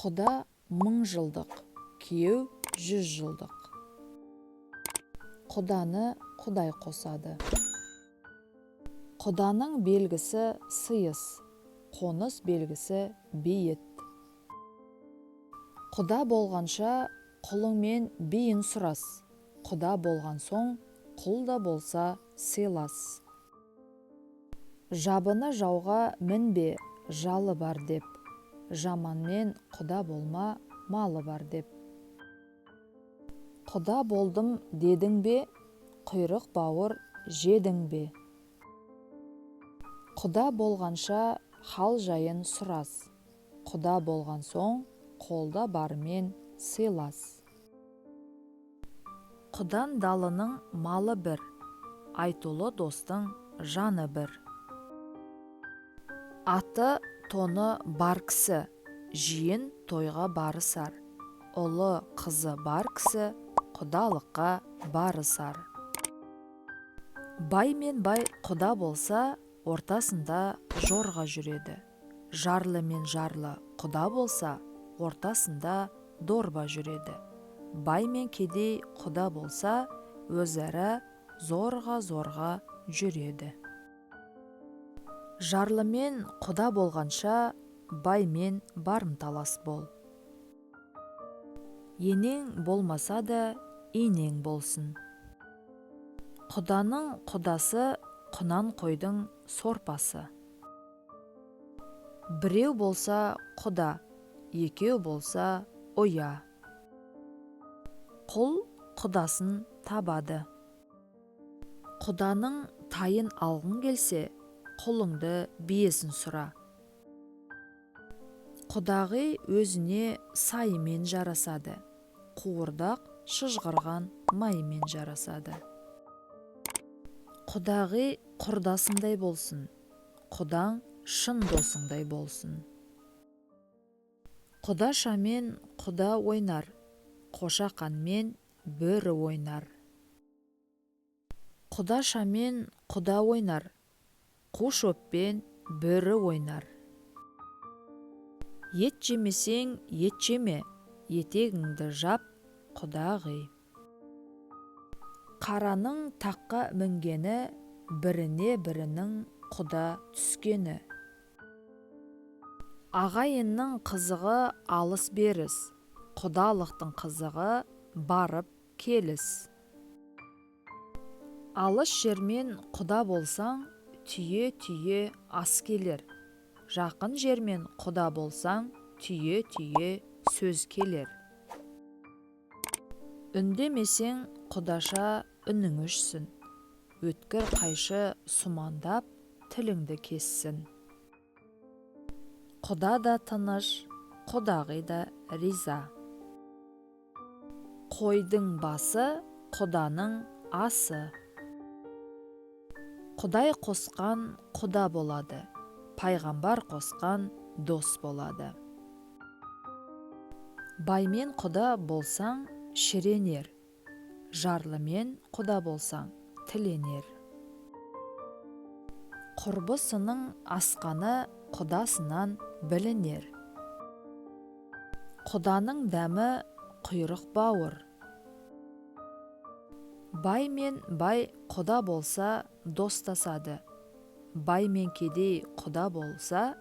Құда 1000 жылдық, күйеу 100 жылдық. Құданы Құдай қосады. Құданың белгісі сыйыс, қоныс белгісі бейіт. Құда болғанша құлыңмен бейін сұрас, құда болған соң құл да болса сыйлас. Жабыны жауға мінбе, жалы бар деп, жаманмен құда болма, малы бар деп. Құда болдым дедің бе, құйрық бауыр жедің бе. Құда болғанша хал жайын сұрас, құда болған соң қолда барымен сыйлас. Құдан далының малы бір, айтулы достың жаны бір. Аты тоны бар кісі, жиын тойға барысар. Ұлы қызы бар кісі, құдалыққа барысар. Бай мен бай құда болса, ортасында жорға жүреді. Жарлы мен жарлы құда болса, ортасында дорба жүреді. Бай мен кедей құда болса, өзара зорға жүреді. Жарлымен құда болғанша, баймен барымталас бол. Енең болмаса да, енең болсын. Құданың құдасы құнан қойдың сорпасы. Біреу болса құда, екеу болса оя. Құл құдасын табады. Құданың тайын алғың келсе, құлыңды биесін сұра. Құдағи өзіне сайымен жарасады, қуырдақ шыжғырған майымен жарасады. Құдағи құрдасындай болсын, құдаң шын досыңдай болсын. Құдашамен құда ойнар, қошақанмен бөрі ойнар. Құдашамен құда ойнар, қу шөппен бөрі ойнар. Ет жемесең ет жеме, етегіңді жап, құдағи. Қараның таққа мінгені, біріне бірінің құда түскені. Ағайынның қызығы алыс беріс, құдалықтың қызығы барып келіс. Алыс жермен құда болсаң, түйе ас келер. Жақын жермен құда болсаң, түйе сөз келер. Үндемесең құдаша үнің өшсін. Өткір қайшы сумандап, тіліңді кессін. Құда да тыныш, құдағи да риза. Қойдың басы құданың асы. Құдай қосқан құда болады, пайғамбар қосқан дос болады. Баймен құда болсаң, шіренер, жарлымен құда болсаң, тіленер. Құрбысының асқаны құдасынан білінер. Құданың дәмі құйрық бауыр. Бай мен бай құда болса, достасады. Бай мен кедей құда болса,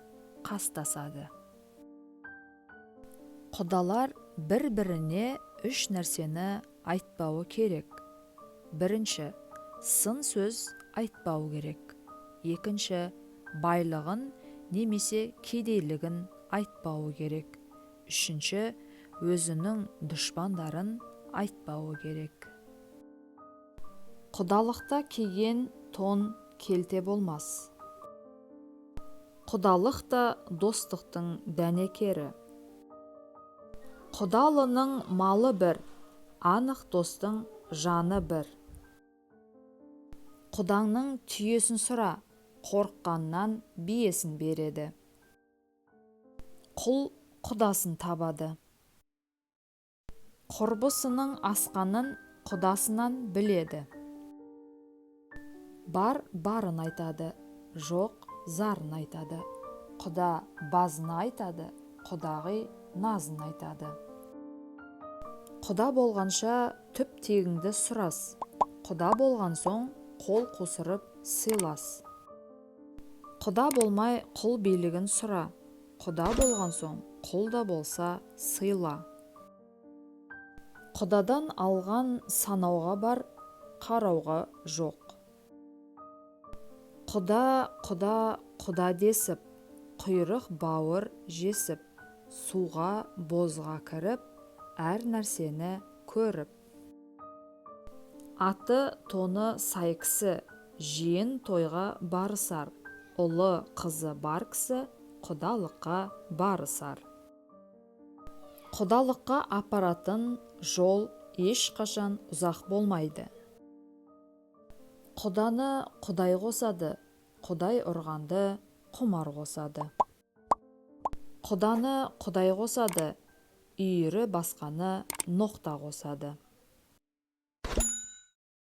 қастасады. Құдалар бір-біріне 3 нәрсені айтпауы керек. Бірінші, сын сөз айтпауы керек. Екінші, байлығын немесе кедейлігін айтпауы керек. Үшінші, өзінің дұшпандарын айтпауы керек. Құдалықта киген тон келте болмас. Құдалық та достықтың дәнекері. Құдалының малы бір, анық достың жаны бір. Құдаңның түйесін сұра, қорыққаннан биесін береді. Құл құдасын табады. Құрбысының асқанын құдасынан біледі. Бар барын айтады, жоқ зарын айтады. Құда базын айтады, құдағи назын айтады. Құда болғанша түп тегіңді сұрас. Құда болған соң қол қусырып сыйлас. Құда болмай құл билігін сұра. Құда болған соң құл да болса сыйла. Құдадан алған санауға бар, қарауға жоқ. Құда, құда, құда десіп, құйрық бауыр жесіп, суға, бозға кіріп, әр нәрсені көріп. Аты тоны сай кісі, жиын тойға барысар, ұлы қызы бар кісі, құдалыққа барысар. Құдалыққа апаратын жол ешқашан ұзақ болмайды. Құданы құдай қосады, құдай ұрғанды құмар қосады. Құданы құдай қосады, үйірі басқаны ноқта қосады.